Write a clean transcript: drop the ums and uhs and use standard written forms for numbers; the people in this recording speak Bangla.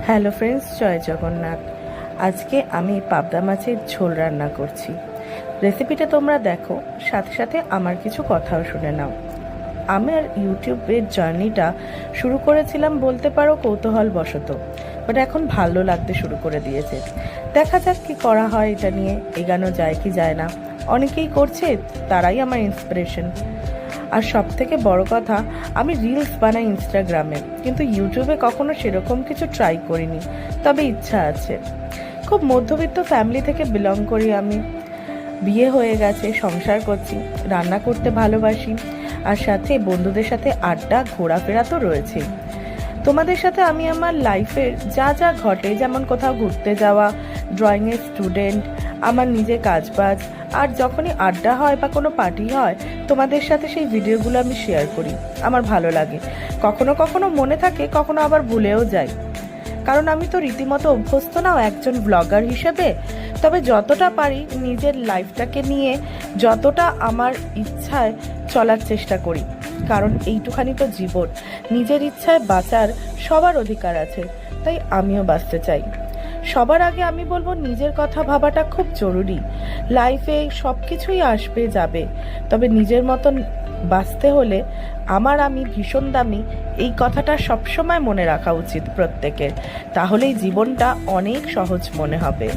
হ্যালো ফ্রেন্ডস, জয় জগন্নাথ। আজকে আমি পাবদা মাছের ঝোল রান্না করছি। রেসিপিটা তোমরা দেখো, সাথে সাথে আমার কিছু কথাও শুনে নাও। আমার ইউটিউবের জার্নিটা শুরু করেছিলাম বলতে পারো কৌতূহলবশত, বাট এখন ভালো লাগতে শুরু করে দিয়েছে। দেখা যাক কি করা হয়, এটা নিয়ে এগানো যায় কি যায় না। অনেকেই করছে, তারাই আমার ইন্সপিরেশন। আর সব থেকে বড় কথা, আমি রিলস বানাই ইনস্টাগ্রামে, কিন্তু ইউটিউবে কখনো সেরকম কিছু ট্রাই করিনি, তবে ইচ্ছা আছে। খুব মধ্যবিত্ত ফ্যামিলি থেকে বিলং করি আমি। বিয়ে হয়ে গেছে, সংসার করছি, রান্না করতে ভালোবাসি, আর সাথে বন্ধুদের সাথে আড্ডা ঘোরাফেরা তো রয়েছেই। তোমাদের সাথে আমি আমার লাইফের যা যা ঘটে, যেমন কোথাও ঘুরতে যাওয়া, ড্রয়িংয়ের স্টুডেন্ট, আমার নিজের কাজবাজ, আর যখনই আড্ডা হয় বা কোনো পার্টি হয়, তোমাদের সাথে সেই ভিডিওগুলো আমি শেয়ার করি। আমার ভালো লাগে, কখনো কখনো মনে থাকে, কখনো আবার ভুলেও যাই, কারণ আমি তো রীতিমতো অভ্যস্ত নাও একজন ব্লগার হিসেবে। তবে যতটা পারি নিজের লাইফটাকে নিয়ে যতটা আমার ইচ্ছায় চলার চেষ্টা করি, কারণ এইটুখানি তো জীবন, নিজের ইচ্ছায় বাঁচার সবার অধিকার আছে, তাই আমিও বাঁচতে চাই। সবার আগে আমি বলবো, নিজের কথা ভাবাটা খুব জরুরি। লাইফে সব কিছুই আসবে যাবে, তবে নিজের মতন বাঁচতে হলে আমি ভীষণ দামি, এই কথাটা সবসময় মনে রাখা উচিত প্রত্যেকের। তাহলেই জীবনটা অনেক সহজ মনে হবে।